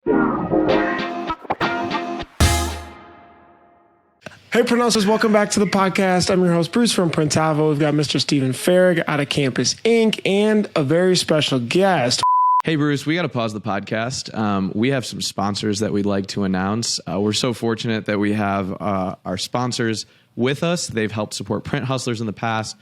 Hey, Printers, welcome back to the podcast. I'm your host, Bruce from Printavo. We've got Mr. Stephen Farrig out of Campus Inc. and a very special guest. Hey, Bruce, we got to pause the podcast. We have some sponsors that we'd like to announce. We're so fortunate that we have our sponsors with us. They've helped support print hustlers in the past.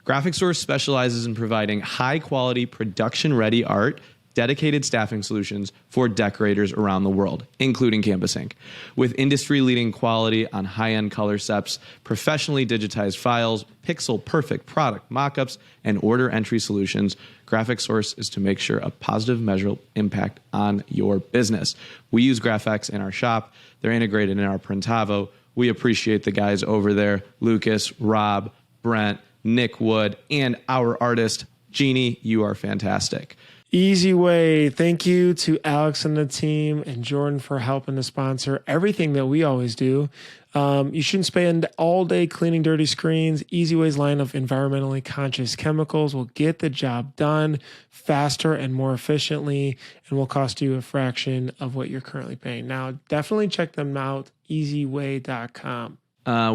Graphic Source specializes in providing high-quality, production-ready art, dedicated staffing solutions for decorators around the world, including Campus Inc. With industry-leading quality on high-end color sets, professionally digitized files, pixel-perfect product mockups, and order entry solutions, Graphic Source is to make sure a positive measurable impact on your business. We use GraphX in our shop. They're integrated in our Printavo. We appreciate the guys over there, Lucas, Rob, Brent, Nick Wood, and our artist, Jeannie. You are fantastic. Easy Way. Thank you to Alex and the team and Jordan for helping to sponsor everything that we always do. You shouldn't spend all day cleaning dirty screens. Easy Way's line of environmentally conscious chemicals will get the job done faster and more efficiently and will cost you a fraction of what you're currently paying. Now, definitely check them out, easyway.com.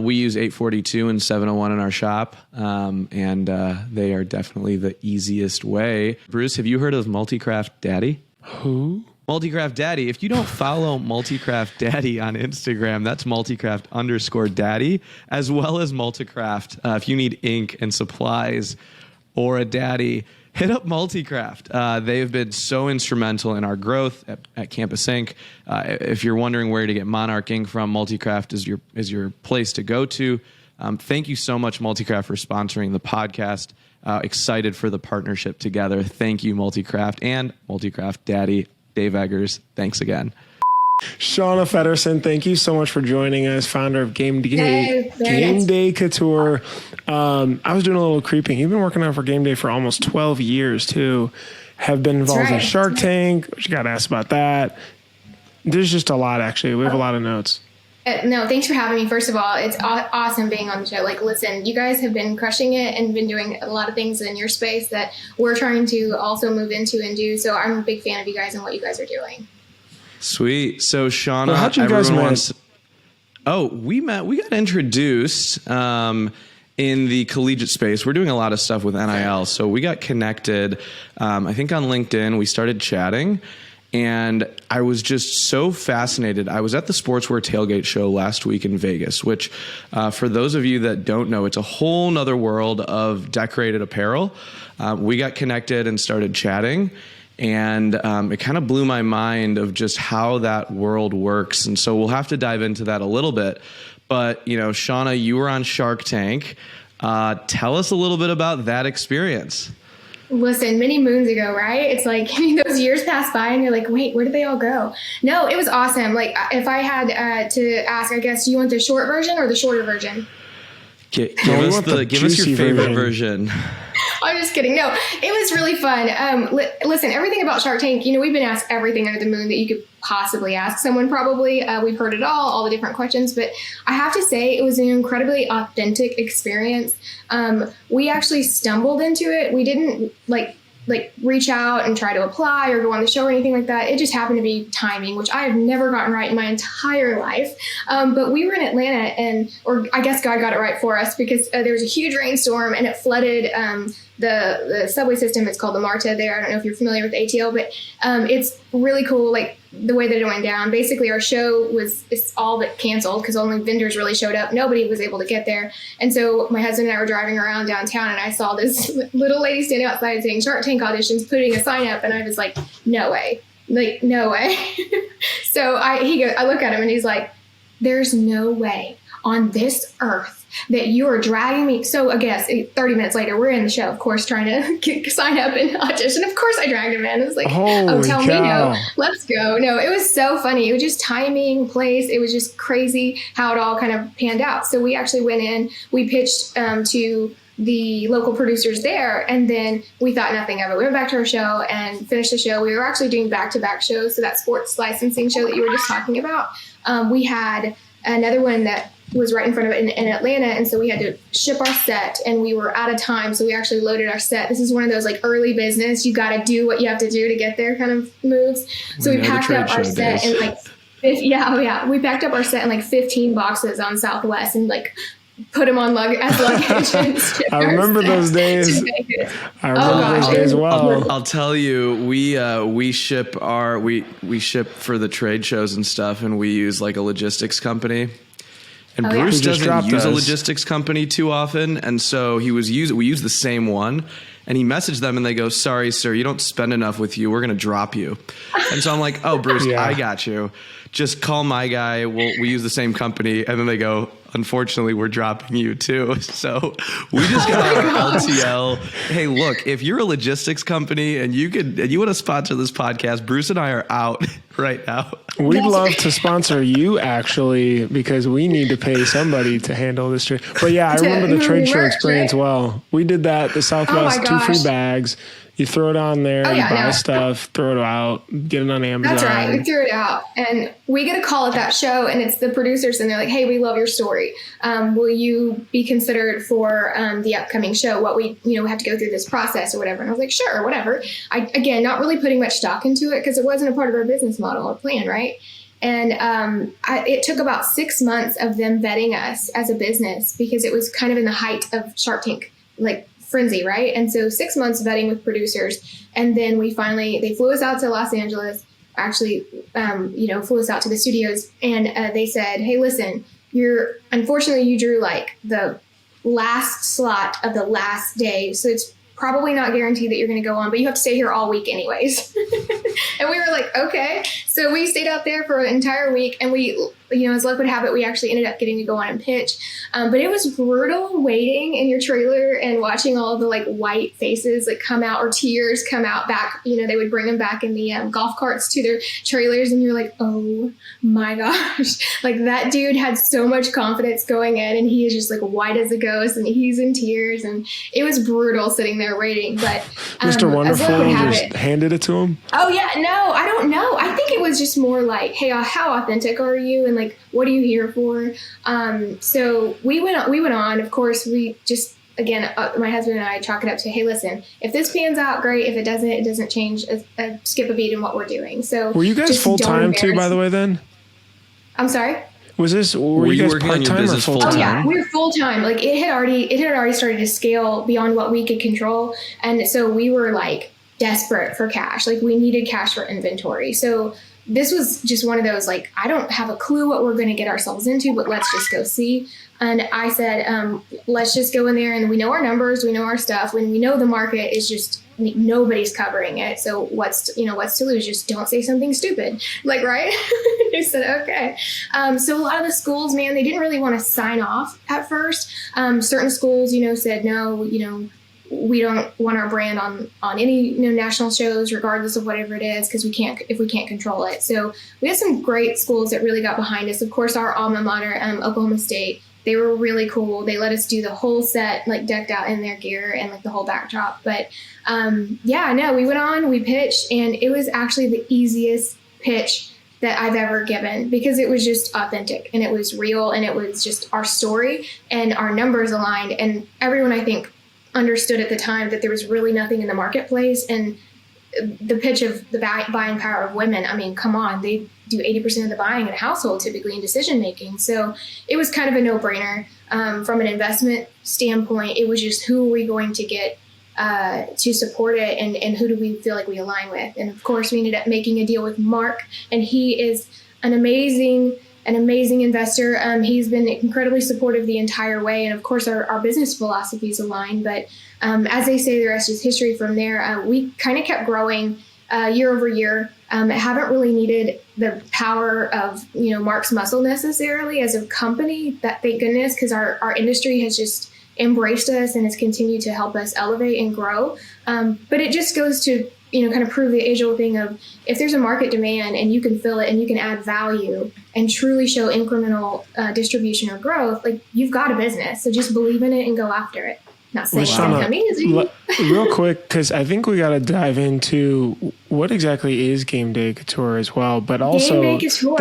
We use 842 and 701 in our shop, and they are definitely the easiest way. Bruce, have you heard of Multicraft Daddy? Who? Multicraft Daddy. If you don't follow Multicraft Daddy on Instagram, that's Multicraft_Daddy, as well as Multicraft. If you need ink and supplies or a daddy, hit up Multicraft. They have been so instrumental in our growth at Campus Inc. If you're wondering where to get Monarch ink from, Multicraft is your place to go to. Thank you so much, Multicraft, for sponsoring the podcast. Excited for the partnership together. Thank you, Multicraft and Multicraft Daddy, Dave Eggers. Thanks again. Shawna Feddersen, thank you so much for joining us, founder of Gameday Couture. I was doing a little creeping. You've been working on for Gameday for almost 12 years, too. Have been involved in Shark Tank. You got to ask about that. There's just a lot, actually. We have a lot of notes. No, thanks for having me. First of all, it's awesome being on the show. Like, listen, you guys have been crushing it and been doing a lot of things in your space that we're trying to also move into and do. So I'm a big fan of you guys and what you guys are doing. Sweet. So, Shawnna, well, how'd you guys meet? We got introduced in the collegiate space. We're doing a lot of stuff with NIL. So we got connected, I think on LinkedIn. We started chatting, and I was just so fascinated. I was at the Sportswear Tailgate show last week in Vegas, which for those of you that don't know, it's a whole nother world of decorated apparel. We got connected and started chatting. And it kind of blew my mind of just how that world works. And so we'll have to dive into that a little bit. But, you know, Shawnna, you were on Shark Tank. Tell us a little bit about that experience. Listen, many moons ago, right? It's like those years pass by and you're like, wait, where did they all go? No, it was awesome. Like, if I had to ask, I guess, do you want the short version or the shorter version? Give us your favorite version. I'm just kidding. No, it was really fun. Listen, everything about Shark Tank, we've been asked everything under the moon that you could possibly ask someone probably. We've heard it all the different questions. But I have to say it was an incredibly authentic experience. We actually stumbled into it. We didn't like reach out and try to apply or go on the show or anything like that. It just happened to be timing, which I have never gotten right in my entire life. But we were in Atlanta or I guess God got it right for us because there was a huge rainstorm and it flooded the subway system. It's called the MARTA there. I don't know if you're familiar with ATL, but it's really cool. Like the way that it went down, basically our show it's all but canceled because only vendors really showed up. Nobody was able to get there. And so my husband and I were driving around downtown and I saw this little lady standing outside saying Shark Tank auditions, putting a sign up. And I was like, no way, no way. So I look at him and he's like, there's no way on this earth that you are dragging me. So I guess 30 minutes later, we're in the show, of course, trying to sign up and audition. Of course I dragged him in. It was like, tell me no, let's go. No, it was so funny. It was just timing, place. It was just crazy how it all kind of panned out. So we actually went in, we pitched to the local producers there, and then we thought nothing of it. We went back to our show and finished the show. We were actually doing back-to-back shows. So that sports licensing show that you were just talking about, we had another one that was right in front of it in Atlanta. And so we had to ship our set and we were out of time. So we actually loaded our set. This is one of those like early business, you got to do what you have to do to get there kind of moves. So we packed up our set and like, we packed up our set in like 15 boxes on Southwest and like put them on as luggage. I remember those days. I remember those days well. I'll tell you, we ship for the trade shows and stuff, and we use like a logistics company. And Bruce doesn't use a logistics company too often, and so we use the same one. And he messaged them and they go, "Sorry, sir, you don't spend enough with you. We're going to drop you." And so I'm like, "Oh, Bruce, I got you. Just call my guy. We use the same company." And then they go, "Unfortunately, we're dropping you too." So we just got our LTL. Hey, look, if you're a logistics company and you want to sponsor this podcast, Bruce and I are out right now. We'd love to sponsor you actually, because we need to pay somebody to handle this trade. But yeah, I remember the trade show experience well. We did that, the Southwest 2 free bags. You throw it on there, you buy stuff, throw it out, get it on Amazon. That's right. We threw it out. And we get a call at that show and it's the producers and they're like, "Hey, we love your story. Will you be considered for the upcoming show? What we have to go through this process or whatever." And I was like, "Sure, whatever." Again, not really putting much stock into it because it wasn't a part of our business model or plan, right? And it took about 6 months of them vetting us as a business because it was kind of in the height of Shark Tank, like frenzy, right? And so 6 months vetting with producers. And then they flew us out to Los Angeles, actually, flew us out to the studios. And they said, "Hey, listen, unfortunately you drew like the last slot of the last day. So it's probably not guaranteed that you're going to go on, but you have to stay here all week anyways." And we were like, okay. So we stayed out there for an entire week and we, as luck would have it, we actually ended up getting to go on and pitch. But it was brutal waiting in your trailer and watching all of the like white faces like come out or tears come out back. They would bring them back in the golf carts to their trailers and you're like, oh my gosh, like that dude had so much confidence going in and he is just like white as a ghost and he's in tears and it was brutal sitting there waiting. But Mr. Wonderful just handed it to him. Oh yeah, no, I don't know. I think it was just more like, "Hey, how authentic are you? And like, what are you here for?" So we went on. Of course, we just, again, my husband and I chalk it up to, "Hey, listen, if this pans out, great. If it doesn't, it doesn't change skip a beat in what we're doing." So were you guys full time too, by the way, then? I'm sorry? Were you guys part-time or full-time? Oh yeah, we were full-time. Like it had already started to scale beyond what we could control. And so we were like desperate for cash. Like we needed cash for inventory. So this was just one of those, like, I don't have a clue what we're going to get ourselves into, but let's just go see. And I said, let's just go in there and we know our numbers, we know our stuff. When we know the market is just, nobody's covering it. So what's to lose? Just don't say something stupid. Like, right? He said, okay. So a lot of the schools, man, they didn't really want to sign off at first. Certain schools, said, no, we don't want our brand on any national shows, regardless of whatever it is, because we can't control it. So we had some great schools that really got behind us. Of course, our alma mater, Oklahoma State, they were really cool. They let us do the whole set, like decked out in their gear and like the whole backdrop. But we went on, we pitched, and it was actually the easiest pitch that I've ever given because it was just authentic and it was real and it was just our story and our numbers aligned. And everyone, I think, understood at the time that there was really nothing in the marketplace. And the pitch of the buying power of women, I mean, come on, they do 80% of the buying in a household typically in decision making. So it was kind of a no-brainer. From an investment standpoint, it was just who are we going to get to support it and who do we feel like we align with. And of course, we ended up making a deal with Mark, and he is an amazing investor. He's been incredibly supportive the entire way. And of course, our business philosophies align. But as they say, the rest is history from there. We kind of kept growing year over year. Haven't really needed the power of, Mark's muscle necessarily as a company, that thank goodness, because our industry has just embraced us and has continued to help us elevate and grow. But it just goes to, kind of prove the age-old thing of if there's a market demand and you can fill it and you can add value and truly show incremental distribution or growth, like you've got a business. So just believe in it and go after it. Not saying it's Shawnna, become easy. real quick, because I think we got to dive into what exactly is Gameday Couture as well, but also Gameday Couture.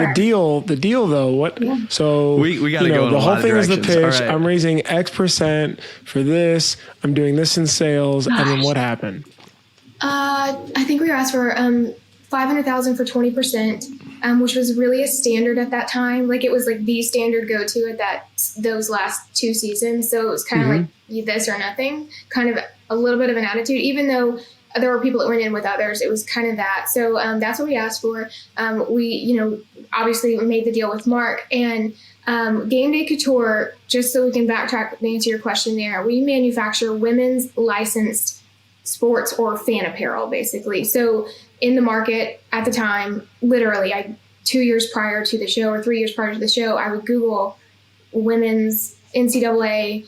the deal though. What? Yeah. So we got to go in the a whole lot of thing is the directions. pitch. All right. I'm raising X% for this. I'm doing this in sales, and then what happened? I think we were asked for $500,000 for 20%, which was really a standard at that time. Like it was like the standard go-to at those last 2 seasons. So it was kind of like this or nothing, kind of a little bit of an attitude, even though there were people that went in with others. It was kind of that. So that's what we asked for. We, obviously we made the deal with Mark and Gameday Couture, just so we can backtrack and answer your question there. We manufacture women's licensed sports or fan apparel, basically. So in the market at the time, literally 2 years prior to the show or 3 years prior to the show, I would Google women's NCAA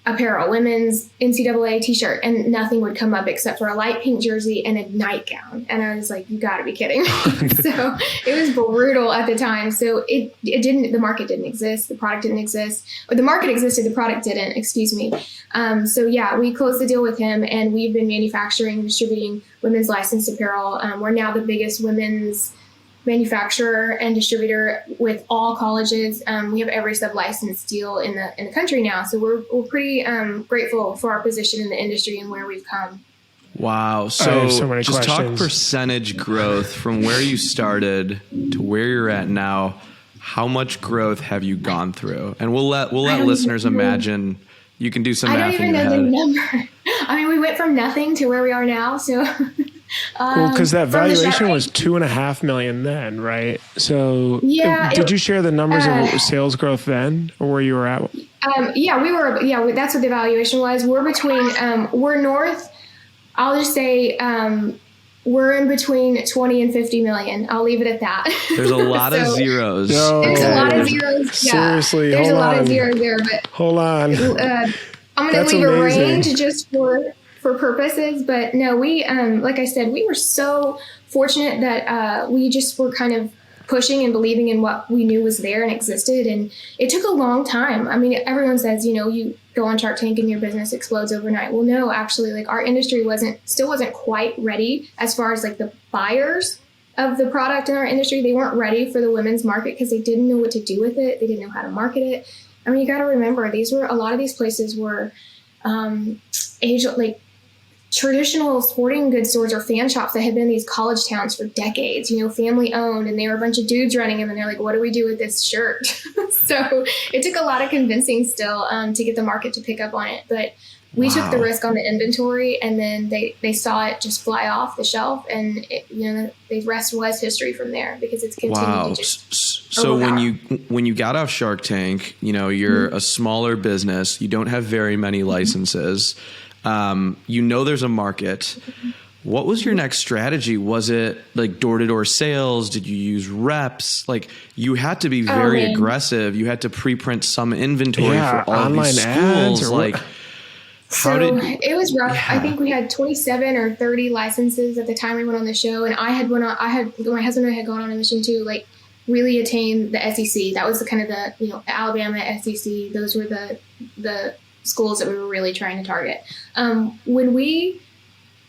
apparel, women's NCAA t-shirt, and nothing would come up except for a light pink jersey and a nightgown. And I was like, you gotta be kidding me. So it was brutal at the time. So the market didn't exist. The product didn't exist. Or the market existed, the product didn't, excuse me. So yeah, we closed the deal with him and we've been manufacturing and distributing women's licensed apparel. We're now the biggest women's manufacturer and distributor with all colleges. We have every sub-license deal in the country now. So we're pretty grateful for our position in the industry and where we've come. Wow. So many just talk questions. percentage growth from where you started to where you're at now. How much growth have you gone through? And we'll let listeners imagine. You can do some math in your head. I don't even know the number. I mean, we went from nothing to where we are now. So Well, because that valuation was $2.5 million then, right? So yeah, did you share the numbers of sales growth then, or where you were at? That's what the valuation was. We're between, we're north. I'll just say we're in between 20 and 50 million. I'll leave it at that. There's a lot of zeros. There's a lot of zeros. Yeah. Seriously, there's hold a lot on. of zeros there, but Hold on. I'm going to leave a range just for purposes. But no, we, like I said, we were so fortunate that we just were kind of pushing and believing in what we knew was there and existed. And it took a long time. I mean, everyone says, you go on Shark Tank and your business explodes overnight. Well, no, actually, like our industry still wasn't quite ready as far as like the buyers of the product in our industry. They weren't ready for the women's market because they didn't know what to do with it. They didn't know how to market it. I mean, you got to remember, a lot of these places were traditional sporting goods stores or fan shops that had been in these college towns for decades, family owned, and they were a bunch of dudes running them, and they're like, what do we do with this shirt? So it took a lot of convincing still to get the market to pick up on it. But we took the risk on the inventory, and then they saw it just fly off the shelf, and the rest was history from there because it's continued to just So overpower. when you got off Shark Tank, you're a smaller business, you don't have very many licenses. There's a market. What was your next strategy? Was it like door-to-door sales? Did you use reps? Like you had to be very aggressive. You had to pre-print some inventory for all of these schools. It was rough. Yeah. I think we had 27 or 30 licenses at the time we went on the show, and my husband and I had gone on a mission to like really attain the SEC. That was the kind of the Alabama SEC. Those were the schools that we were really trying to target. When we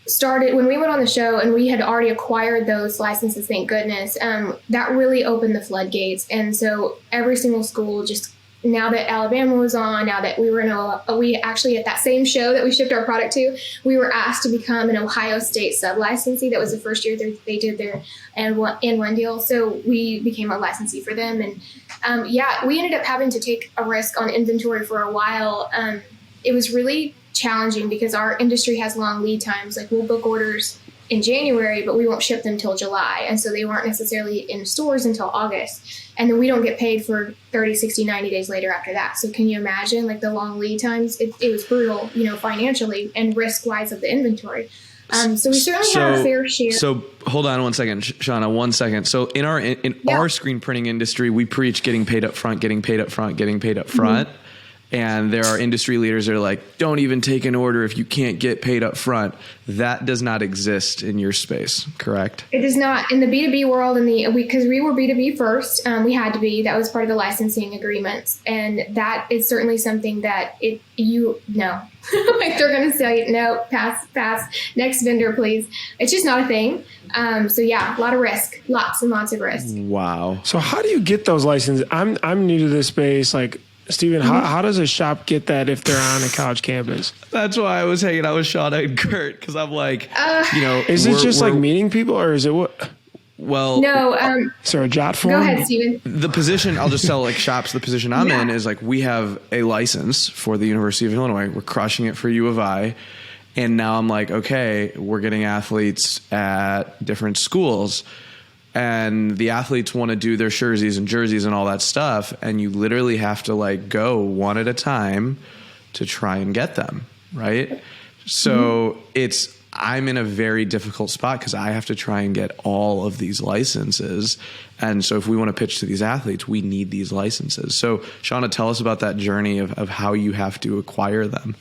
went on the show and we had already acquired those licenses, thank goodness, that really opened the floodgates. And so every single school, just now that Alabama was on, now that we were we actually at that same show that we shipped our product to, we were asked to become an Ohio State sub-licensee. That was the first year they did their N1 deal. So we became a licensee for them. And we ended up having to take a risk on inventory for a while. It was really challenging because our industry has long lead times. Like we'll book orders in January, but we won't ship them till July. And so they weren't necessarily in stores until August. And then we don't get paid for 30, 60, 90 days later after that. So can you imagine like the long lead times? It was brutal, financially and risk-wise of the inventory. So we certainly had our fair share. So hold on one second, Shawnna, 1 second. So in our screen printing industry, we preach getting paid up front, getting paid up front, getting paid up front. And there are industry leaders that are like, don't even take an order if you can't get paid up front. That does not exist in your space, correct? It does not. In the B2B world, because we were B2B first, we had to be. That was part of the licensing agreements. And that is certainly something that like they're going to say, no, pass, next vendor, please. It's just not a thing. So yeah, a lot of risk, lots and lots of risk. Wow. So how do you get those licenses? I'm new to this space. Like, Steven, how does a shop get that if they're on a college campus? That's why I was hanging out with Shawnna and Kurt, because I'm like, is it just like meeting people, or is it what? Well, no. Is there a jot form? Go ahead, Steven. The position, I'll just tell like shops, the position I'm in is like, we have a license for the University of Illinois. We're crushing it for U of I. And now I'm like, okay, we're getting athletes at different schools. And the athletes want to do their jerseys and all that stuff. And you literally have to like go one at a time to try and get them. Right. So I'm in a very difficult spot because I have to try and get all of these licenses. And so if we want to pitch to these athletes, we need these licenses. So Shawnna, tell us about that journey of how you have to acquire them.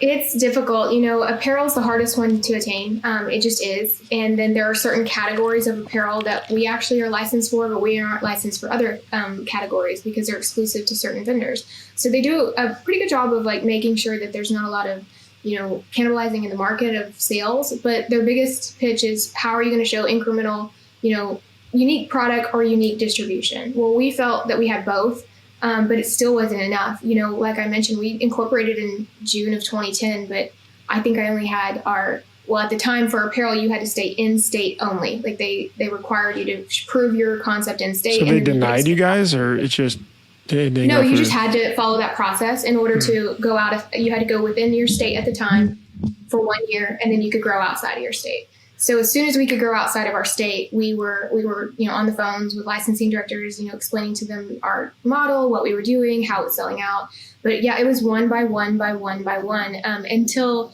It's difficult. Apparel is the hardest one to attain. It just is. And then there are certain categories of apparel that we actually are licensed for, but we aren't licensed for other categories because they're exclusive to certain vendors. So they do a pretty good job of like making sure that there's not a lot of, cannibalizing in the market of sales. But their biggest pitch is, how are you going to show incremental, unique product or unique distribution? Well, we felt that we had both. But it still wasn't enough. Like I mentioned, we incorporated in June of 2010, but I think I only had at the time for apparel, you had to stay in state only. Like they required you to prove your concept in state. So they denied you guys, or it's just, no, you just had to follow that process in order to go out. You had to go within your state at the time for 1 year, and then you could grow outside of your state. So as soon as we could grow outside of our state, we were, on the phones with licensing directors, explaining to them our model, what we were doing, how it was selling out. But yeah, it was one by one until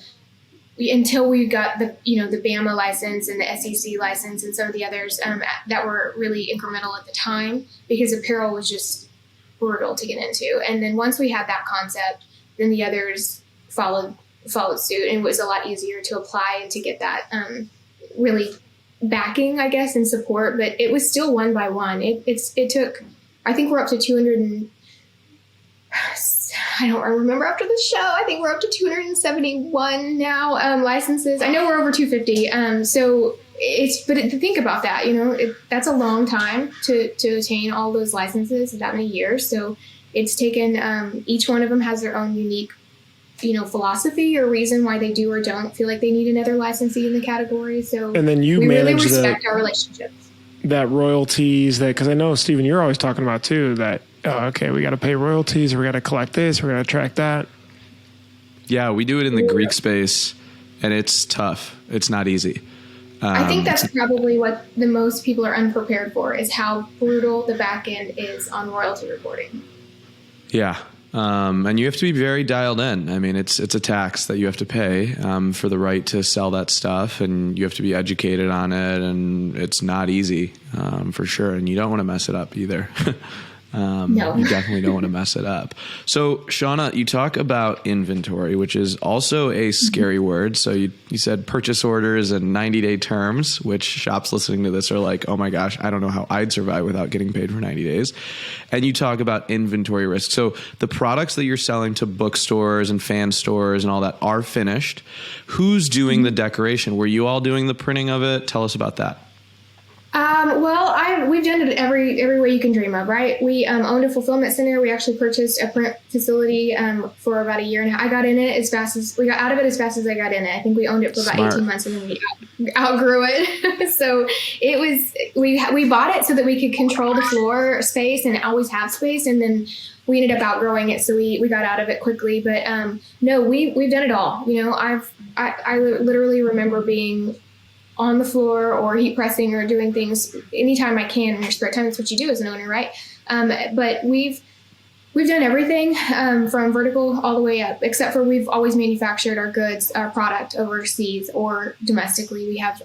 we got the BAMA license and the SEC license and some of the others that were really incremental at the time, because apparel was just brutal to get into. And then once we had that concept, then the others followed suit, and it was a lot easier to apply and to get that really backing, I guess, and support. But it was still one by one. It took, I think we're up to 200 I don't remember after the show. I think we're up to 271 now licenses. I know we're over 250. But think about that, that's a long time to attain all those licenses, that many years. So it's taken, each one of them has their own unique, philosophy or reason why they do or don't feel like they need another licensee in the category. So and then you we manage really respect our relationships. That royalties, because I know, Steven, you're always talking about too, that, we got to pay royalties, or we got to collect this, we got to track that. Yeah, we do it in the Greek space, and it's tough. It's not easy. I think that's probably what the most people are unprepared for, is how brutal the back end is on royalty reporting. Yeah. And you have to be very dialed in. I mean, it's a tax that you have to pay for the right to sell that stuff, and you have to be educated on it, and it's not easy for sure. And you don't want to mess it up either. No. You definitely don't want to mess it up. So, Shawnna, you talk about inventory, which is also a scary word. So you said purchase orders and 90-day terms, which shops listening to this are like, oh my gosh, I don't know how I'd survive without getting paid for 90 days. And you talk about inventory risk. So the products that you're selling to bookstores and fan stores and all that are finished. Who's doing the decoration? Were you all doing the printing of it? Tell us about that. We've done it every way you can dream of, right? We owned a fulfillment center. We actually purchased a print facility for about a year and a half. I got in it as fast as I got in it. I think we owned it for about 18 months, and then we outgrew it. So it was, we bought it so that we could control the floor space and always have space. And then we ended up outgrowing it. So we got out of it quickly. But no, we've done it all. I literally remember being on the floor or heat pressing or doing things anytime I can in your spare time. That's what you do as an owner, right? But We've done everything from vertical all the way up, except for we've always manufactured our goods, our product overseas or domestically. We have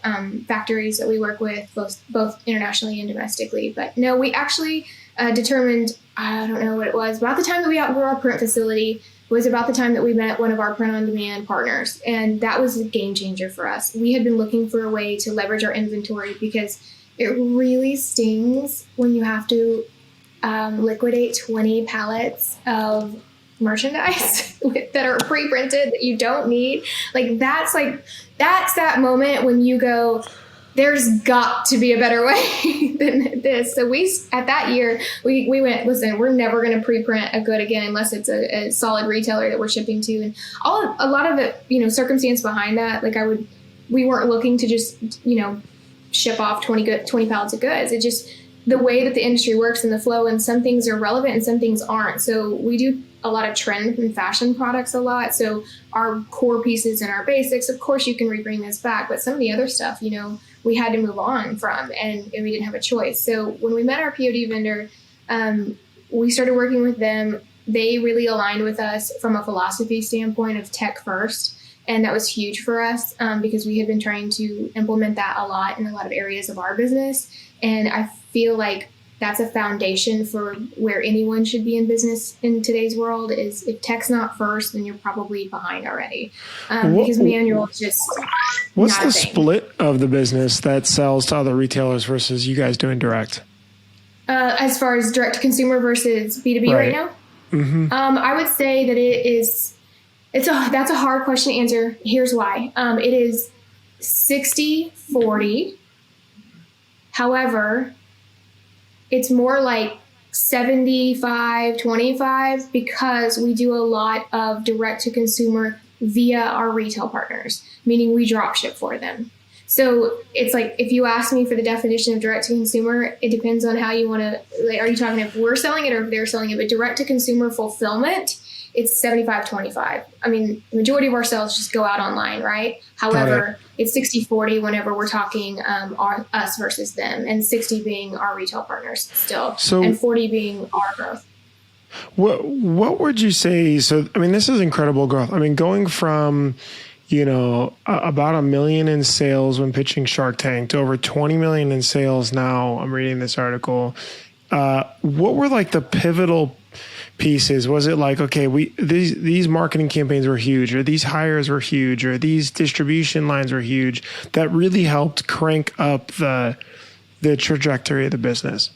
factories that we work with, both internationally and domestically. But no, we actually determined, I don't know what it was, about the time that we outgrew our print facility was about the time that we met one of our print-on-demand partners. And that was a game changer for us. We had been looking for a way to leverage our inventory because it really stings when you have to liquidate 20 pallets of merchandise that are pre-printed that you don't need. That's that moment when you go, there's got to be a better way than this. So at that year, we went, listen, we're never going to pre-print a good again unless it's a solid retailer that we're shipping to. And a lot of it, circumstance behind that, we weren't looking to just, ship off 20 pallets of goods. It just, the way that the industry works and the flow, and some things are relevant and some things aren't. So we do a lot of trend and fashion products a lot. So our core pieces and our basics, of course you can rebring this back, but some of the other stuff, we had to move on from, and we didn't have a choice. So when we met our POD vendor, we started working with them. They really aligned with us from a philosophy standpoint of tech first. And that was huge for us because we had been trying to implement that a lot in a lot of areas of our business. And I feel like that's a foundation for where anyone should be in business in today's world is if tech's not first, then you're probably behind already. Because manual is just what's not the a thing. split of the business that sells to other retailers versus you guys doing direct? As far as direct to consumer versus B2B right now? Mm-hmm. I would say that that's a hard question to answer. Here's why. It is 60-40. However, it's more like 75-25 because we do a lot of direct to consumer via our retail partners, meaning we drop ship for them. So it's like, if you ask me for the definition of direct to consumer, it depends on how you want to, are you talking if we're selling it or if they're selling it? But direct to consumer fulfillment, it's 75-25. I mean, the majority of our sales just go out online, right? However, it's 60-40 whenever we're talking us versus them, and 60 being our retail partners still, and 40 being our growth. What would you say? So, I mean, this is incredible growth. I mean, going from, about $1 million in sales when pitching Shark Tank to over 20 million in sales now. I'm reading this article. What were the pivotal pieces? Was it okay, these marketing campaigns were huge, or these hires were huge, or these distribution lines were huge that really helped crank up the trajectory of the business?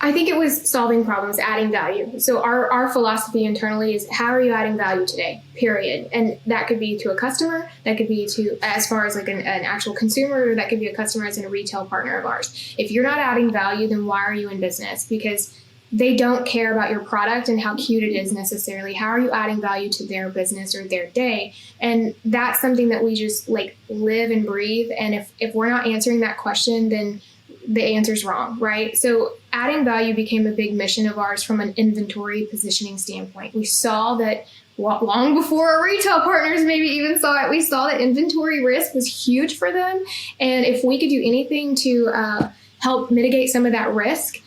I think it was solving problems, adding value. So our philosophy internally is, how are you adding value today, period? And that could be to a customer, that could be to as far as an actual consumer, or that could be a customer as in a retail partner of ours. If you're not adding value, then why are you in business? Because they don't care about your product and how cute it is necessarily. How are you adding value to their business or their day? And that's something that we just live and breathe. And if we're not answering that question, then the answer's wrong, right? So adding value became a big mission of ours from an inventory positioning standpoint. We saw that long before our retail partners maybe even saw it, we saw that inventory risk was huge for them. And if we could do anything to help mitigate some of that risk,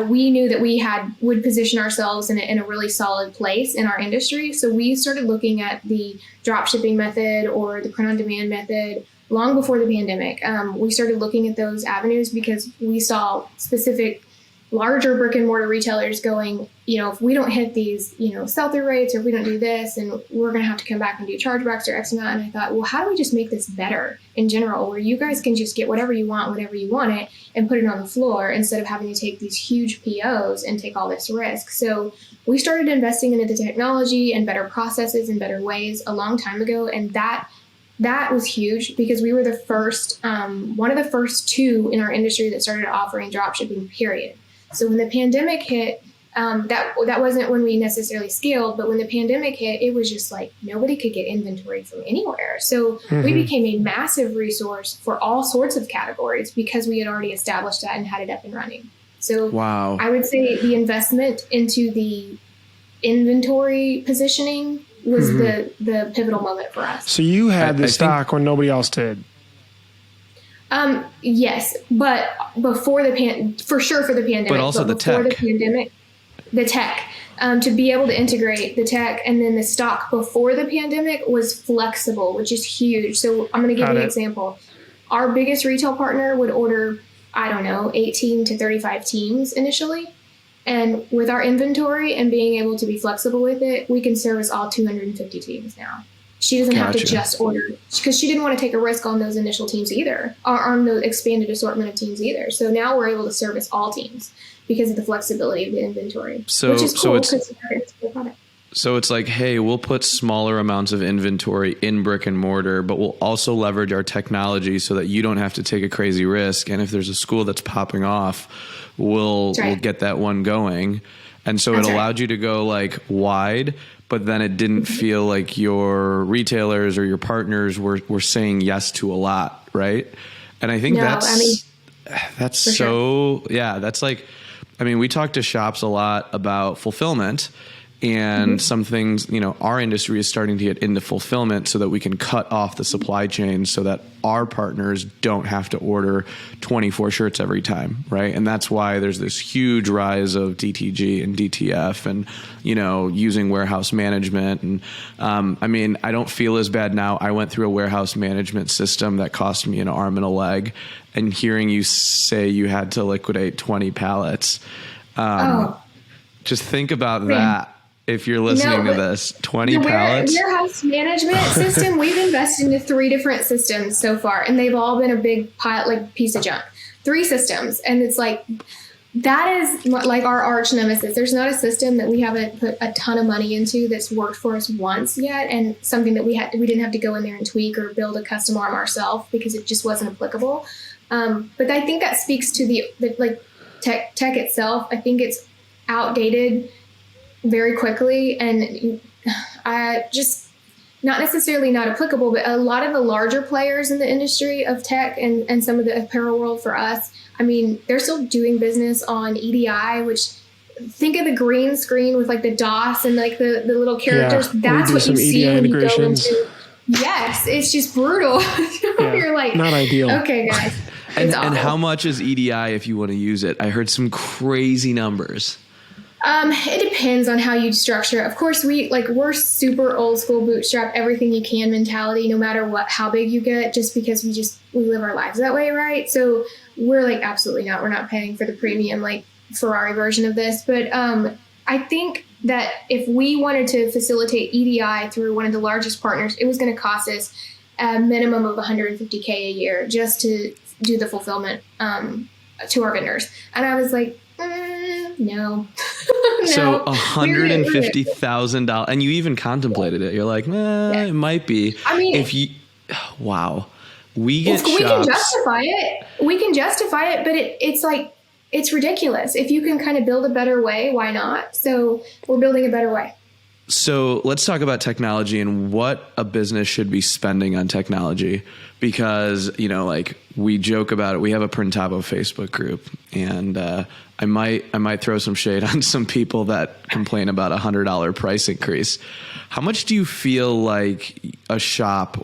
we knew that we would position ourselves in a really solid place in our industry. So we started looking at the drop shipping method or the print on demand method long before the pandemic. We started looking at those avenues because we saw specific larger brick and mortar retailers going, if we don't hit these, sell-through rates, or if we don't do this, and we're going to have to come back and do chargebacks or X amount. And I thought, well, how do we just make this better in general, where you guys can just get whatever you want, whenever you want it, and put it on the floor instead of having to take these huge POs and take all this risk. So we started investing into the technology and better processes and better ways a long time ago. And that was huge because we were the first, one of the first two in our industry that started offering drop shipping, period. So when the pandemic hit, that wasn't when we necessarily scaled, but when the pandemic hit, it was just nobody could get inventory from anywhere. So we became a massive resource for all sorts of categories because we had already established that and had it up and running. So wow. I would say the investment into the inventory positioning was the pivotal moment for us. So you had the stock when nobody else did. Yes, but before for sure for the pandemic. But also the tech. The pandemic. the tech. To be able to integrate the tech, and then the stock before the pandemic was flexible, which is huge. So I'm going to give you an example. Our biggest retail partner would order, I don't know, 18 to 35 teams initially. And with our inventory and being able to be flexible with it, we can service all 250 teams now. She doesn't have to just order, because she didn't want to take a risk on those initial teams either, or on the expanded assortment of teams either. So now we're able to service all teams because of the flexibility of the inventory, which is cool because it's a product. So it's like, hey, we'll put smaller amounts of inventory in brick and mortar, but we'll also leverage our technology so that you don't have to take a crazy risk. And if there's a school that's popping off, we'll get that one going. And so it allowed you to go like wide, but then it didn't feel like your retailers or your partners were saying yes to a lot, right? And I think that's so, that's like, I mean, we talk to shops a lot about fulfillment. And some things, our industry is starting to get into fulfillment so that we can cut off the supply chain so that our partners don't have to order 24 shirts every time, right? And that's why there's this huge rise of DTG and DTF and, using warehouse management. And I mean, I don't feel as bad now. I went through a warehouse management system that cost me an arm and a leg. And hearing you say you had to liquidate 20 pallets, just think about that. If you're listening to this, 20 pallets. Warehouse management system, we've invested into 3 different systems so far, and they've all been a big piece of junk. 3 systems. And it's like, that is like our arch nemesis. There's not a system that we haven't put a ton of money into that's worked for us once yet, and something that we didn't have to go in there and tweak or build a custom arm ourselves because it just wasn't applicable. But I think that speaks to the tech itself. I think it's outdated very quickly, and just not necessarily not applicable, but a lot of the larger players in the industry of tech and some of the apparel world for us, I mean, they're still doing business on EDI, which, think of the green screen with like the DOS and like the little characters. That's what you see when you go into. Yes, it's just brutal. You're like, not ideal. Okay, guys. And how much is EDI if you want to use it? I heard some crazy numbers. It depends on how you structure it. Of course, we're super old school, bootstrap everything you can mentality, no matter how big you get, just because we live our lives that way, right? So we're like, absolutely not. We're not paying for the premium, like Ferrari version of this. But I think that if we wanted to facilitate EDI through one of the largest partners, it was going to cost us a minimum of $150K a year just to do the fulfillment to our vendors. And I was like, no. So $150,000, and you even contemplated it. You're like, it might be. I mean, we get shops. We can justify it, but it's like, it's ridiculous. If you can kind of build a better way, why not? So we're building a better way. So let's talk about technology and what a business should be spending on technology, because, we joke about it. We have a Printavo Facebook group, and I might throw some shade on some people that complain about $100 price increase. How much do you feel like a shop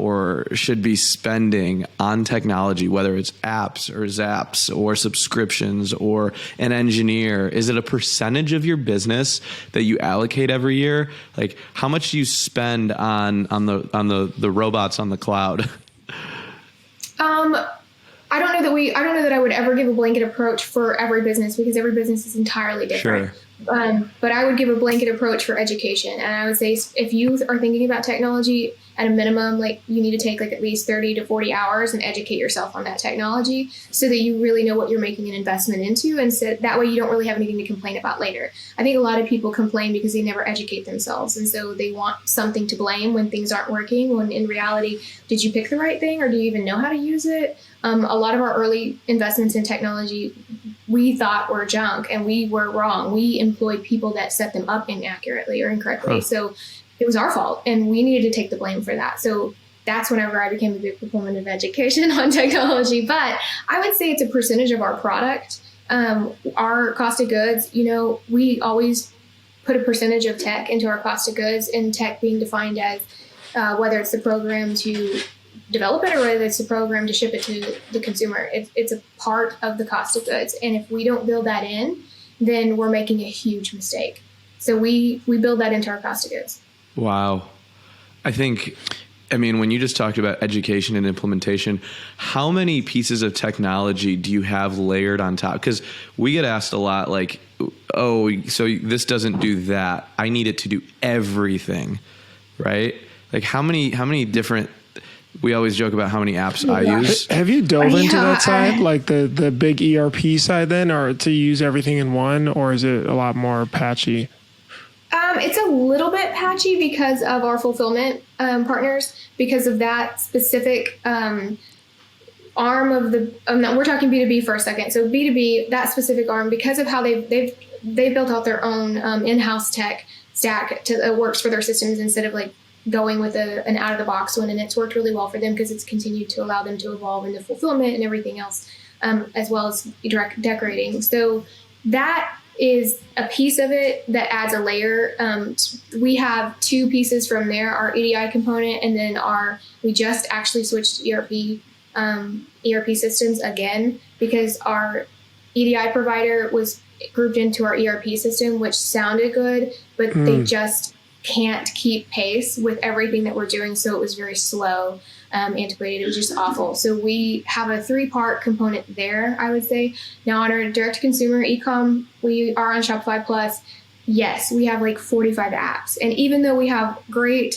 should be spending on technology, whether it's apps or zaps or subscriptions or an engineer? Is it a percentage of your business that you allocate every year? Like, how much do you spend on the robots on the cloud? I don't know that I would ever give a blanket approach for every business, because every business is entirely different. Sure. But I would give a blanket approach for education. And I would say, if you are thinking about technology, at a minimum, like, you need to take like at least 30 to 40 hours and educate yourself on that technology so that you really know what you're making an investment into. And so that way you don't really have anything to complain about later. I think a lot of people complain because they never educate themselves. And so they want something to blame when things aren't working, when in reality, did you pick the right thing, or do you even know how to use it? A lot of our early investments in technology we thought were junk, and we were wrong. We employed people that set them up inaccurately or incorrectly. So it was our fault, and we needed to take the blame for that. So that's whenever I became a big proponent of education on technology. But I would say it's a percentage of our product. Our cost of goods, we always put a percentage of tech into our cost of goods, and tech being defined as whether it's the program to develop it or whether it's the program to ship it to the consumer. It's a part of the cost of goods. And if we don't build that in, then we're making a huge mistake. So we build that into our cost of goods. Wow. I mean, when you just talked about education and implementation, how many pieces of technology do you have layered on top? Because we get asked a lot, like, oh, so this doesn't do that. I need it to do everything, right? Like how many different, we always joke about how many apps I use. Have you dove into that side, like the big ERP side then, or to use everything in one, or is it a lot more patchy? It's a little bit patchy because of our fulfillment partners, because of that specific arm of the. We're talking B2B for a second. So B2B, that specific arm, because of how they've built out their own in-house tech stack that works for their systems instead of like going with an out of the box one, and it's worked really well for them because it's continued to allow them to evolve into fulfillment and everything else, as well as direct decorating. So that is a piece of it that adds a layer. We have two pieces from there, our EDI component, and then we just actually switched ERP systems again because our EDI provider was grouped into our ERP system, which sounded good, but they just can't keep pace with everything that we're doing. So it was very slow, antiquated. It was just awful. So we have a 3-part component there, I would say. Now on our direct to consumer e-com, we are on Shopify Plus. Yes, we have like 45 apps. And even though we have a great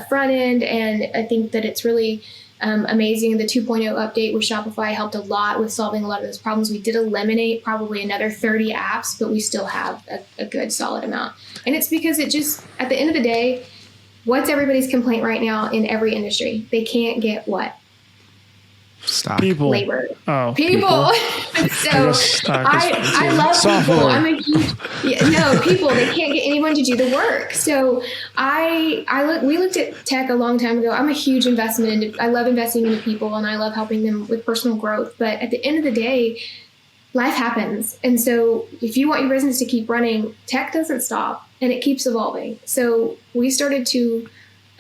front end, and I think that it's really amazing. The 2.0 update with Shopify helped a lot with solving a lot of those problems. We did eliminate probably another 30 apps, but we still have a good solid amount. And it's because it just, at the end of the day, what's everybody's complaint right now in every industry? They can't get what? Stock. People. Labor. Oh, people. So I love software. people. I'm a huge people. They can't get anyone to do the work. So we looked at tech a long time ago. I'm a huge I love investing into people, and I love helping them with personal growth. But at the end of the day, life happens. And so if you want your business to keep running, tech doesn't stop and it keeps evolving. So we started to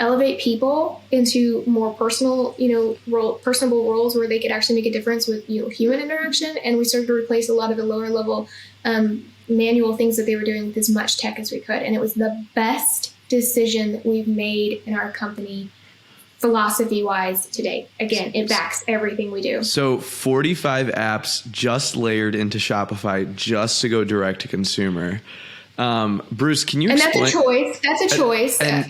elevate people into more personal, personable roles where they could actually make a difference with, human interaction. And we started to replace a lot of the lower level manual things that they were doing with as much tech as we could. And it was the best decision that we've made in our company philosophy wise today. Again, it backs everything we do. So 45 apps just layered into Shopify just to go direct to consumer. Bruce, can you explain? And that's a choice. And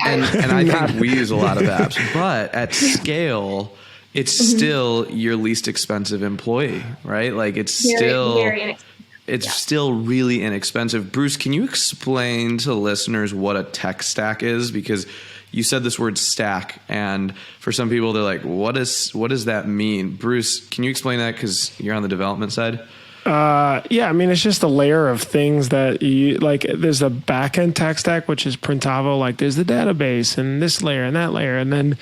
I think we use a lot of apps, but at scale, it's still your least expensive employee, right? Like it's still really inexpensive. Bruce, can you explain to listeners what a tech stack is? Because you said this word stack, and for some people, they're like, what does that mean? Bruce, can you explain that? Because you're on the development side. Yeah, I mean, it's just a layer of things that you like. There's a backend tech stack, which is Printavo. Like there's the database and this layer and that layer. And then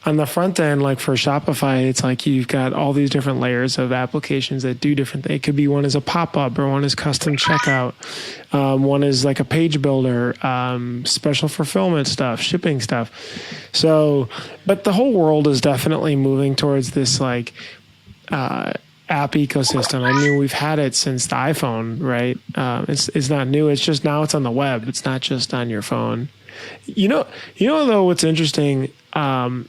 on the front end, like for Shopify, it's like you've got all these different layers of applications that do different things. It could be one is a pop-up, or one is custom checkout. One is like a page builder, special fulfillment stuff, shipping stuff. So, but the whole world is definitely moving towards this like, app ecosystem. I mean, we've had it since the iPhone, right? It's not new. It's just now it's on the web. It's not just on your phone. You know though, what's interesting, I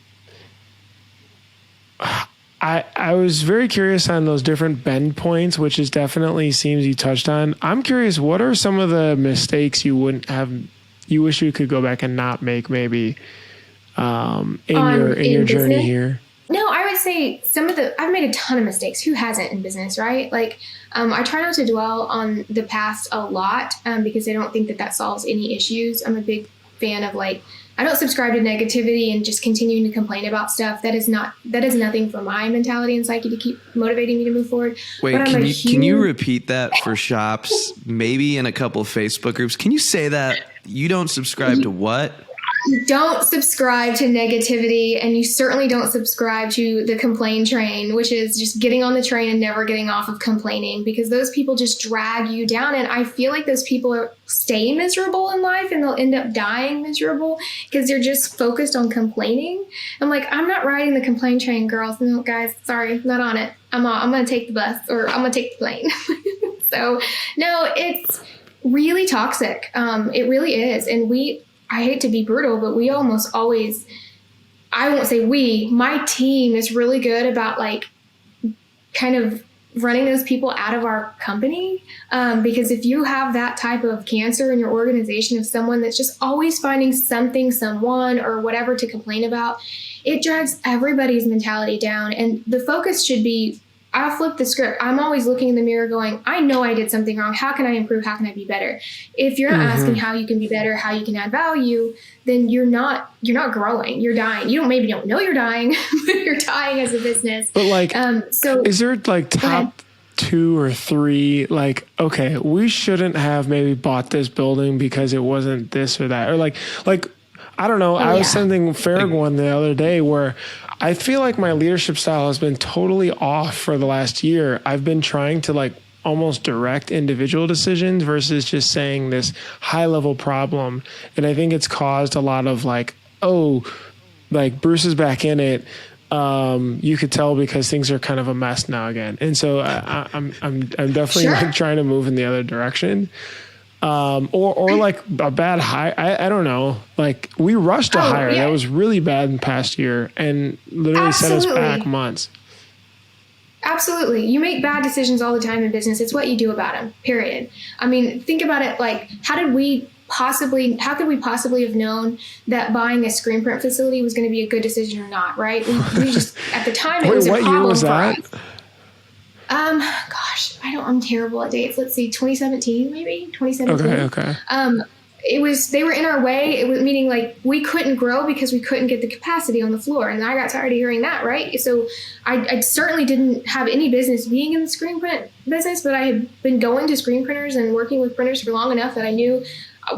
was very curious on those different bend points, which is definitely seems you touched on. I'm curious, what are some of the mistakes you wish you could go back and not make maybe in your journey here? No, I would say I've made a ton of mistakes. Who hasn't in business, right? Like, I try not to dwell on the past a lot because I don't think that solves any issues. I'm a big fan of I don't subscribe to negativity and just continuing to complain about stuff. That is nothing for my mentality and psyche to keep motivating me to move forward. Wait, can you repeat that for shops? Maybe in a couple of Facebook groups. Can you say that you don't subscribe to what? You don't subscribe to negativity, and you certainly don't subscribe to the complain train, which is just getting on the train and never getting off of complaining, because those people just drag you down. And I feel like those people stay miserable in life, and they'll end up dying miserable because they're just focused on complaining. I'm like, I'm not riding the complain train, girls. No, guys, sorry, not on it. I'm going to take the bus, or I'm going to take the plane. So no, it's really toxic. It really is. And I hate to be brutal, but we almost always, I won't say my team is really good about like kind of running those people out of our company. Because if you have that type of cancer in your organization of someone that's just always finding something, someone or whatever to complain about, it drags everybody's mentality down. And the focus should be, I'll flip the script. I'm always looking in the mirror going, I know I did something wrong. How can I improve? How can I be better? If you're not asking how you can be better, how you can add value, then you're not growing. You're dying. You maybe don't know you're dying, but you're dying as a business. But like, so is there like top 2 or 3, like, okay, we shouldn't have maybe bought this building because it wasn't this or that, or like, I don't know. I was sending Farrag one the other day where I feel like my leadership style has been totally off for the last year. I've been trying to like almost direct individual decisions versus just saying this high level problem. And I think it's caused a lot of like, oh, like Bruce is back in it. You could tell because things are kind of a mess now again. And so I'm definitely like trying to move in the other direction. Or like a bad hire. I don't know. Like we rushed a hire that was really bad in the past year and literally set us back months. Absolutely. You make bad decisions all the time in business. It's what you do about them, period. I mean, think about it. Like, how could we possibly have known that buying a screen print facility was going to be a good decision or not? Right. We just, at the time, it was a problem. What year was that? Gosh, I'm terrible at dates. Let's see, 2017, maybe 2017. Okay. They were in our way. It was meaning like we couldn't grow because we couldn't get the capacity on the floor. And I got tired of hearing that. Right. So I certainly didn't have any business being in the screen print business, but I had been going to screen printers and working with printers for long enough that I knew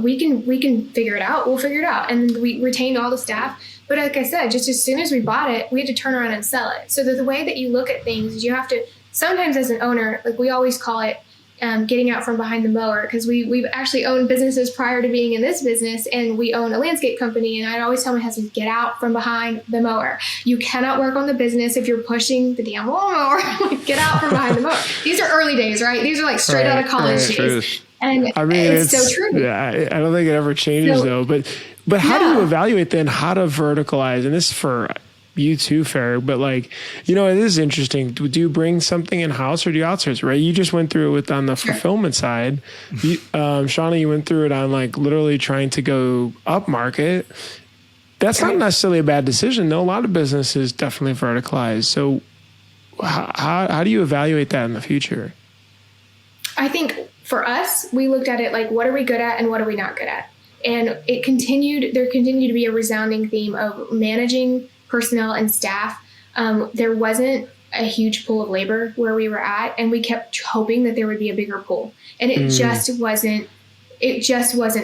we can figure it out. We'll figure it out. And we retained all the staff. But like I said, just as soon as we bought it, we had to turn around and sell it. So the way that you look at things is you have to, sometimes as an owner, like we always call it getting out from behind the mower, because we've actually owned businesses prior to being in this business, and we own a landscape company. And I always tell my husband, get out from behind the mower. You cannot work on the business if you're pushing the damn lawnmower. Like, get out from behind the mower. These are early days, right? These are like straight out of college days. Truth. And I mean, it's so true. Yeah, I don't think it ever changes though. But how do you evaluate then how to verticalize? And this is for you too, Farrag, but like, it is interesting. Do you bring something in house or do you outsource? Right? You just went through it on the fulfillment side. Shawnna, you went through it on like literally trying to go up market. That's not necessarily a bad decision though. A lot of businesses definitely verticalize. So how do you evaluate that in the future? I think for us, we looked at it like, what are we good at and what are we not good at? And there continued to be a resounding theme of managing personnel and staff. There wasn't a huge pool of labor where we were at, and we kept hoping that there would be a bigger pool, and it just wasn't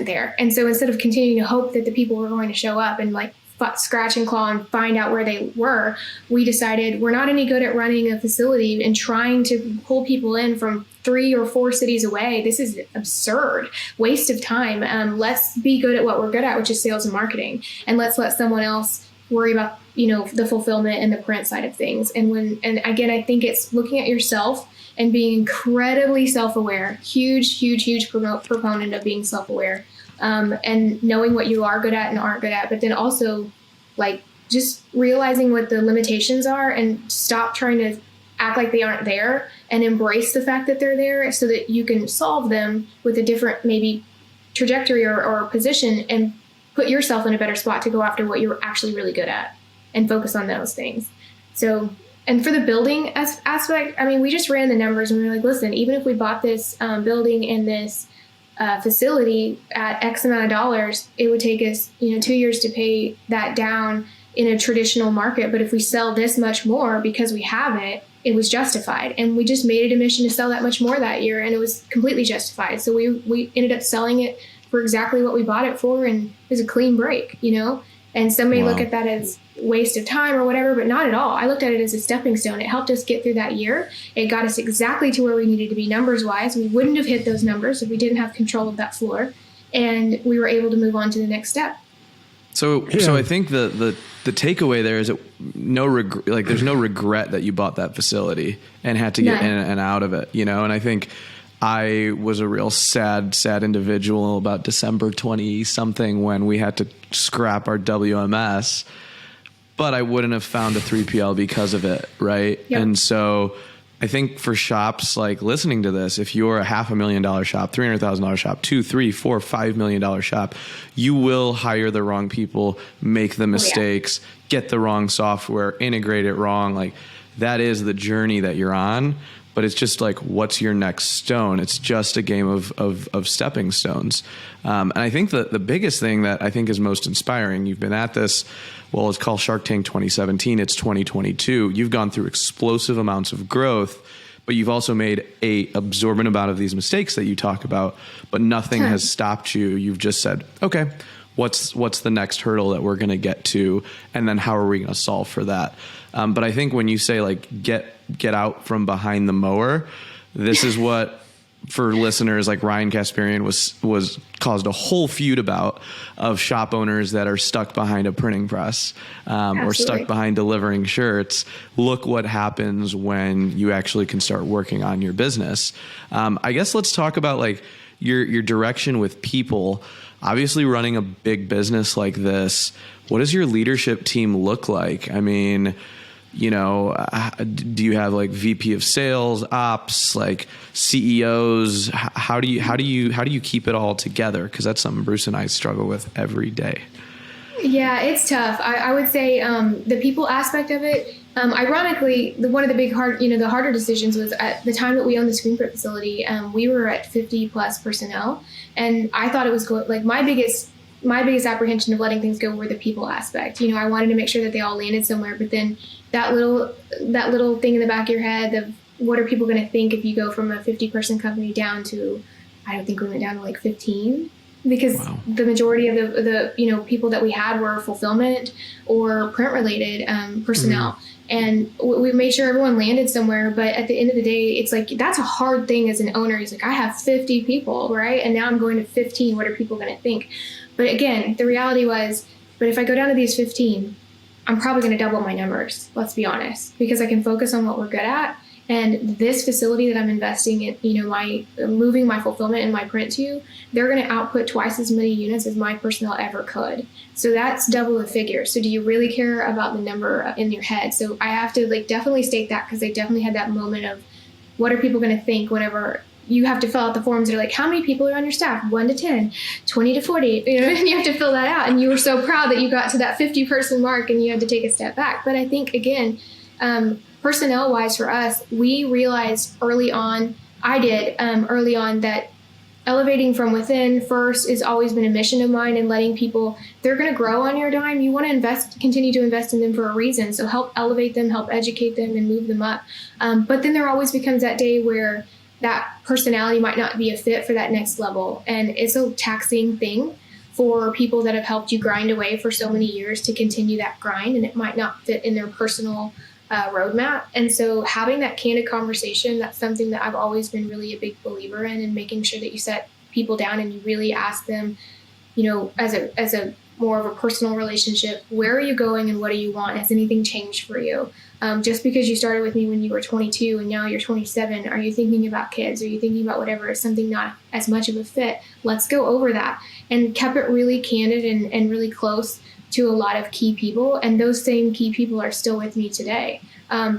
there. And so instead of continuing to hope that the people were going to show up and like scratch and claw and find out where they were, we decided we're not any good at running a facility and trying to pull people in from 3 or 4 cities away. This is absurd, waste of time. Let's be good at what we're good at, which is sales and marketing, and let's let someone else worry about the fulfillment and the print side of things. And again, I think it's looking at yourself and being incredibly self-aware. Huge proponent of being self-aware, and knowing what you are good at and aren't good at, but then also like just realizing what the limitations are and stop trying to act like they aren't there and embrace the fact that they're there so that you can solve them with a different maybe trajectory or position, and put yourself in a better spot to go after what you're actually really good at and focus on those things. So, and for the building aspect, I mean, we just ran the numbers and we were like, listen, even if we bought this building and this facility at X amount of dollars, it would take us, 2 years to pay that down in a traditional market. But if we sell this much more because we have it, it was justified. And we just made it a mission to sell that much more that year, and it was completely justified. So we ended up selling it for exactly what we bought it for, and it was a clean break, and some may look at that as waste of time or whatever, but not at all. I looked at it as a stepping stone. It helped us get through that year. It got us exactly to where we needed to be numbers wise. We wouldn't have hit those numbers if we didn't have control of that floor, and we were able to move on to the next step. So I think the takeaway there is that there's no regret that you bought that facility and had to get in and out of it, and I think I was a real sad individual about December 20 something when we had to scrap our WMS, but I wouldn't have found a 3PL because of it. Right. Yep. And so I think for shops like listening to this, if you're a $500,000 shop, $300,000 shop, $2, $3, $4, $5 million shop, you will hire the wrong people, make the mistakes, get the wrong software, integrate it wrong. Like that is the journey that you're on. But it's just like, what's your next stone? It's just a game of stepping stones. And I think the biggest thing that I think is most inspiring, you've been at this, well, it's called Shark Tank 2017. It's 2022. You've gone through explosive amounts of growth, but you've also made a absorbent amount of these mistakes that you talk about, but nothing has stopped you. You've just said, okay, what's the next hurdle that we're going to get to? And then how are we going to solve for that? But I think when you say like, get out from behind the mower, this is what, for listeners like Ryan Kasparian was caused a whole feud about, of shop owners that are stuck behind a printing press, or stuck behind delivering shirts. Look what happens when you actually can start working on your business. I guess let's talk about like your direction with people. Obviously running a big business like this, what does your leadership team look like? I mean, you know, do you have like VP of sales, ops, like CEOs? How do you keep it all together? Because that's something Bruce and I struggle with every day. Yeah, it's tough. I would say the people aspect of it. Ironically, one of the big the harder decisions was at the time that we owned the screen print facility. We were at 50 plus personnel, and I thought it was like my biggest apprehension of letting things go were the people aspect. You know, I wanted to make sure that they all landed somewhere, but then that little thing in the back of your head of what are people going to think if you go from a 50-person company down to, I don't think we went down to like 15, because the majority of the people that we had were fulfillment or print related personnel. And we made sure everyone landed somewhere. But at the end of the day, it's like, that's a hard thing as an owner. He's like, I have 50 people, right? And now I'm going to 15. What are people going to think? But again, the reality was, but if I go down to these 15, I'm probably going to double my numbers. Let's be honest, because I can focus on what we're good at. And this facility that I'm investing in, moving my fulfillment and my print to, they're going to output twice as many units as my personnel ever could. So that's double the figure. So do you really care about the number in your head? So I have to definitely state that, because they definitely had that moment of what are people going to think whenever you have to fill out the forms. They're like, how many people are on your staff? 1 to 10, 20 to 40, and you have to fill that out. And you were so proud that you got to that 50 person mark and you had to take a step back. But I think, again, personnel wise for us, we realized early on, early on, that elevating from within first has always been a mission of mine, and letting people, they're going to grow on your dime. You want to continue to invest in them for a reason. So help elevate them, help educate them, and move them up. But then there always becomes that day where that personality might not be a fit for that next level. And it's a taxing thing for people that have helped you grind away for so many years to continue that grind, and it might not fit in their personal roadmap. And so having that candid conversation, that's something that I've always been really a big believer in, and making sure that you set people down and you really ask them, as a more of a personal relationship, where are you going and what do you want? Has anything changed for you? Just because you started with me when you were 22 and now you're 27, are you thinking about kids? Are you thinking about whatever is something not as much of a fit? Let's go over that. And kept it really candid and really close to a lot of key people. And those same key people are still with me today,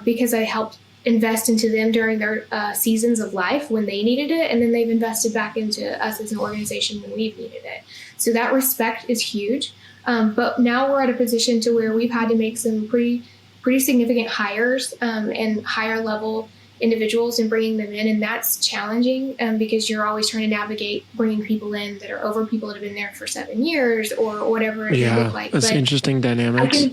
because I helped invest into them during their seasons of life when they needed it. And then they've invested back into us as an organization when we've needed it. So that respect is huge. But now we're at a position to where we've had to make some pretty significant hires and higher level individuals and bringing them in. And that's challenging because you're always trying to navigate bringing people in that are over people that have been there for 7 years or whatever it may look like. That's interesting dynamics.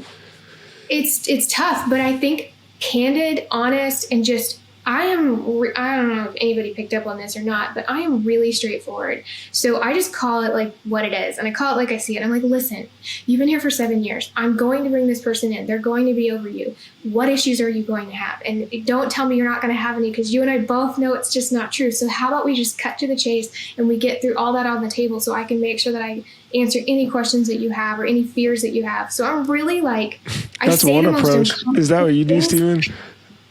It's tough, but I think candid, honest, and just, I don't know if anybody picked up on this or not, but I am really straightforward. So I just call it like what it is. And I call it like I see it. I'm like, listen, you've been here for 7 years. I'm going to bring this person in. They're going to be over you. What issues are you going to have? And don't tell me you're not going to have any, because you and I both know it's just not true. So how about we just cut to the chase and we get through all that on the table so I can make sure that I answer any questions that you have or any fears that you have. So I'm really like, that's one approach. Is that what you do, Steven?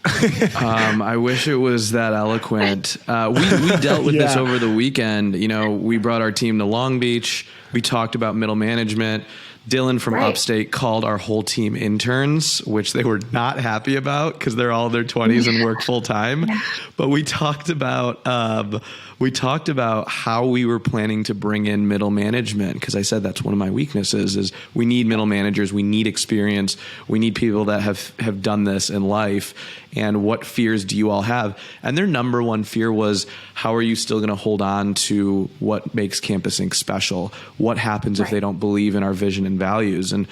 I wish it was that eloquent. We dealt with this over the weekend. You know, we brought our team to Long Beach. We talked about middle management. Dylan from Upstate called our whole team interns, which they were not happy about because they're all in their 20s and work full time. But we talked about how we were planning to bring in middle management, because I said that's one of my weaknesses is we need middle managers, we need experience, we need people that have done this in life. And what fears do you all have? And their number one fear was, how are you still going to hold on to what makes Campus Inc. special? What happens if they don't believe in our vision and values? And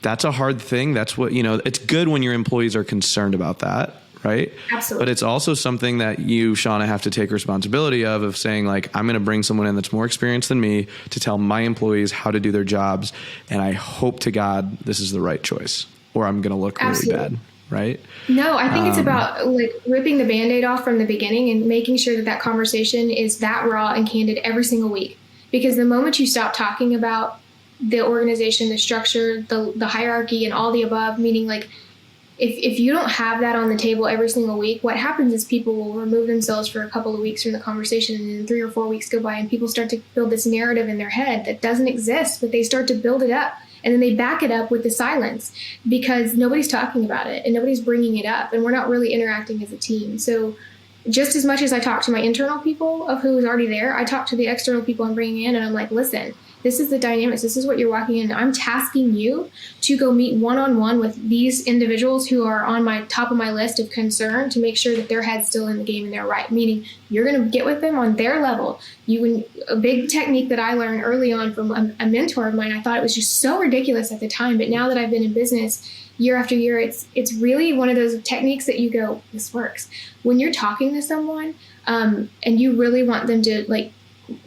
that's a hard thing. That's what, you know, it's good when your employees are concerned about that, right? Absolutely. But it's also something that you, Shawnna, have to take responsibility of saying, like, I'm going to bring someone in that's more experienced than me to tell my employees how to do their jobs. And I hope to God this is the right choice, or I'm going to look really bad. Right? No, I think it's about like ripping the Band-Aid off from the beginning and making sure that that conversation is that raw and candid every single week. Because the moment you stop talking about the organization, the structure, the hierarchy, and all the above, meaning like if you don't have that on the table every single week, what happens is people will remove themselves for a couple of weeks from the conversation, and then 3 or 4 weeks go by and people start to build this narrative in their head that doesn't exist, but they start to build it up. And then they back it up with the silence because nobody's talking about it and nobody's bringing it up, and we're not really interacting as a team. So just as much as I talk to my internal people of who is already there, I talk to the external people I'm bringing in, and I'm like, listen, this is the dynamics. This is what you're walking in. I'm tasking you to go meet one-on-one with these individuals who are on my top of my list of concern to make sure that their head's still in the game and they're right. Meaning you're going to get with them on their level. A big technique that I learned early on from a mentor of mine, I thought it was just so ridiculous at the time. But now that I've been in business year after year, it's really one of those techniques that you go, this works. When you're talking to someone and you really want them to like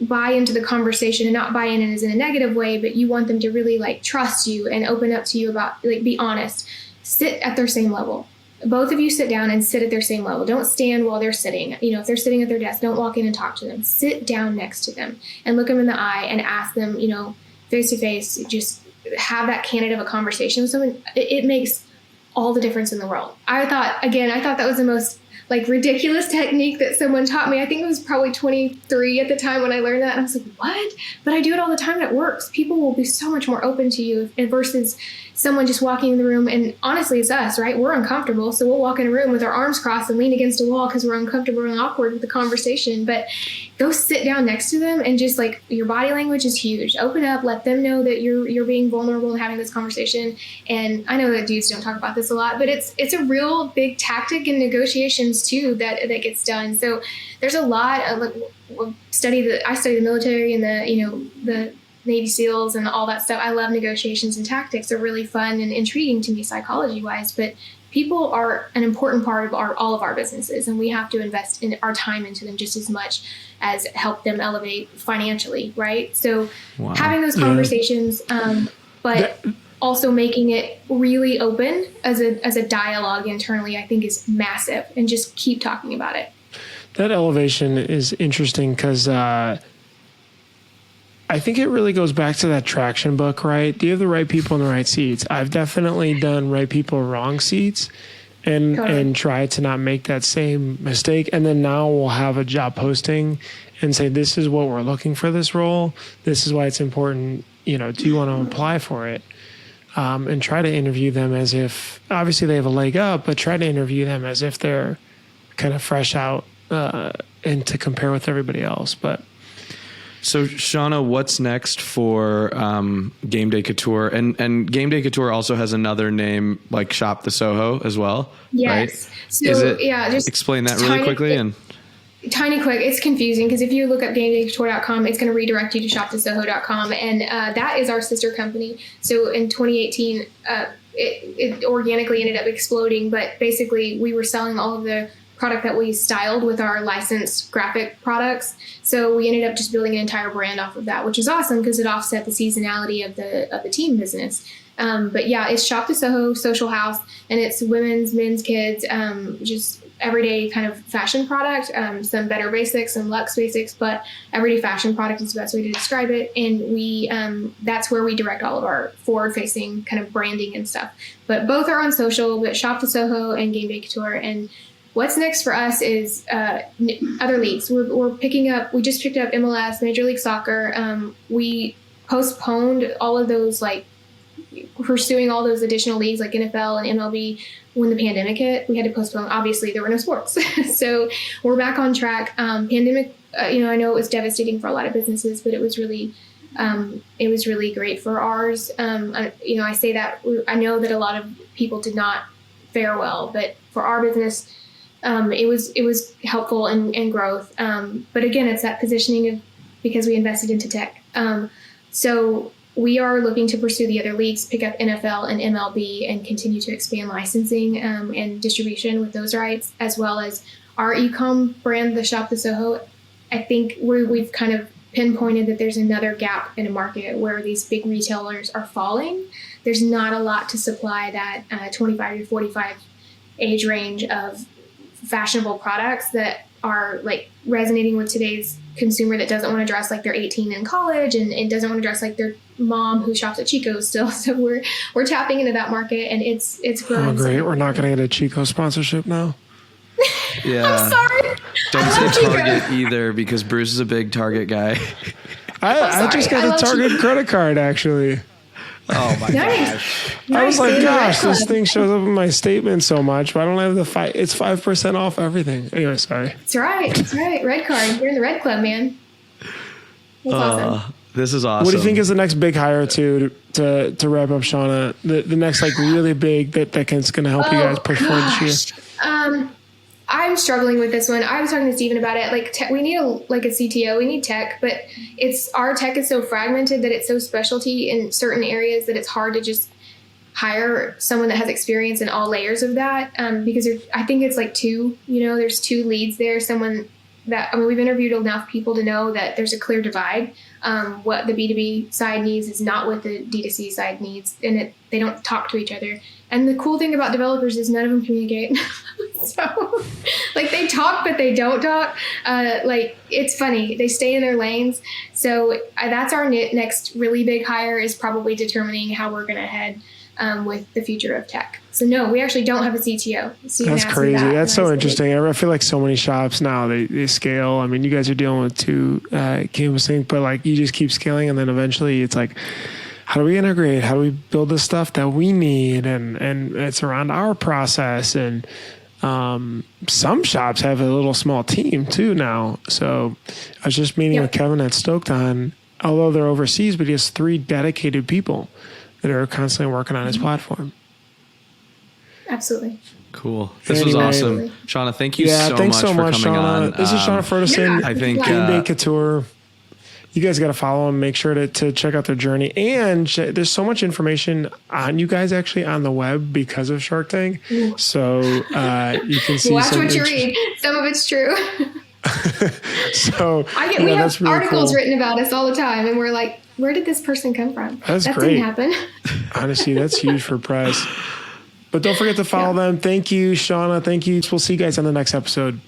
buy into the conversation, and not buy in as in a negative way, but you want them to really like trust you and open up to you about, like, be honest, sit at their same level. Both of you sit down and sit at their same level. Don't stand while they're sitting. You know, if they're sitting at their desk, don't walk in and talk to them. Sit down next to them and look them in the eye and ask them, you know, face to face, just have that candid of a conversation with someone. It makes all the difference in the world. I thought that was the most like ridiculous technique that someone taught me. I think it was probably 23 at the time when I learned that. And I was like, what? But I do it all the time and it works. People will be so much more open to you versus someone just walking in the room. And honestly, it's us, right? We're uncomfortable. So we'll walk in a room with our arms crossed and lean against a wall because we're uncomfortable and awkward with the conversation. But go sit down next to them and just like, your body language is huge. Open up, let them know that you're being vulnerable and having this conversation. And I know that dudes don't talk about this a lot, but it's a real big tactic in negotiations too that gets done. So there's a lot of I study the military and the Navy SEALs and all that stuff. I love negotiations and tactics. They're really fun and intriguing to me psychology-wise, but people are an important part of all of our businesses, and we have to invest in our time into them just as much as help them elevate financially, right? So having those conversations, but also making it really open as a dialogue internally, I think is massive, and just keep talking about it. That elevation is interesting because I think it really goes back to that traction book, right? Do you have the right people in the right seats? I've definitely done right people, wrong seats and try to not make that same mistake. And then now we'll have a job posting and say, this is what we're looking for this role. This is why it's important. You know, do you want to apply for it? And try to interview them as if, obviously they have a leg up, but try to interview them as if they're kind of fresh out and to compare with everybody else. But so, Shawnna, what's next for Gameday Couture? And Gameday Couture also has another name, like Shop the Soho as well, yes. Right? So, just explain that really quickly. Tiny quick, it's confusing because if you look up gamedaycouture.com, it's going to redirect you to shoptosoho.com, and that is our sister company. So in 2018, it organically ended up exploding, but basically we were selling all of the product that we styled with our licensed graphic products. So we ended up just building an entire brand off of that, which is awesome because it offset the seasonality of the team business. But yeah, it's Shop to Soho Social House, and it's women's, men's, kids, just everyday kind of fashion product, some better basics, some luxe basics, but everyday fashion product is the best way to describe it. And we that's where we direct all of our forward-facing kind of branding and stuff. But both are on social, but Shop the Soho and Gameday Couture. And what's next for us is other leagues. We're picking up. We just picked up MLS, Major League Soccer. We postponed all of those, like pursuing all those additional leagues like NFL and MLB when the pandemic hit. We had to postpone. Obviously, there were no sports, so we're back on track. Pandemic, I know it was devastating for a lot of businesses, but it was really great for ours. I say that I know that a lot of people did not fare well, but for our business, it was helpful and growth. But again, it's that positioning of because we invested into tech. So we are looking to pursue the other leagues, pick up NFL and MLB, and continue to expand licensing and distribution with those rights, as well as our e-com brand, the Shop the Soho. I think we've kind of pinpointed that there's another gap in a market where these big retailers are falling. There's not a lot to supply that 25 to 45 age range of fashionable products that are like resonating with today's consumer that doesn't want to dress like they're 18 in college and doesn't want to dress like their mom who shops at Chico's still. So we're tapping into that market, and it's growing. Oh, great. We're not going to get a Chico sponsorship now. Yeah. I'm sorry. Don't say Target either, because Bruce is a big Target guy. I just got a Target credit card, actually. Oh my gosh. I was like, gosh, this thing shows up in my statement so much, but I don't have the it's 5% off everything. Anyway, sorry. That's right. Red card. You're in the red club, man. That's awesome. This is awesome. What do you think is the next big hire to wrap up, Shawnna? The next like really big that's going to help you guys push forward this year? I'm struggling with this one. I was talking to Steven about it. Like we need a CTO. We need tech, but our tech is so fragmented that it's so specialty in certain areas that it's hard to just hire someone that has experience in all layers of that. Because I think it's like there's two leads there. Someone that, we've interviewed enough people to know that there's a clear divide. What the B2B side needs is not what the D2C side needs, and they don't talk to each other. And the cool thing about developers is none of them communicate. So, like, they talk, but they don't talk. It's funny. They stay in their lanes. So that's our next really big hire, is probably determining how we're going to head with the future of tech. So no, we actually don't have a CTO. So that's crazy. That's so interesting. I feel like so many shops now, they scale. I mean, you guys are dealing with two campus things, but like you just keep scaling, and then eventually it's like, how do we integrate? How do we build the stuff that we need? And it's around our process. And some shops have a little small team too now. So I was just meeting with Kevin at Stoked-On, although they're overseas, but he has 3 dedicated people that are constantly working on his platform. Absolutely. Cool. This was awesome. Shawnna, thank you so much for coming Shawnna. on. This is Shawna Feddersen. I think Gameday Couture. You guys got to follow them. Make sure to check out their journey. And there's so much information on you guys actually on the web because of Shark Tank. So you can see. Watch what you read. Some of it's true. So we have really articles written about us all the time, and we're like, where did this person come from? That great. Didn't happen. Honestly, that's huge for press. But don't forget to follow them. Thank you, Shawnna. Thank you. We'll see you guys on the next episode.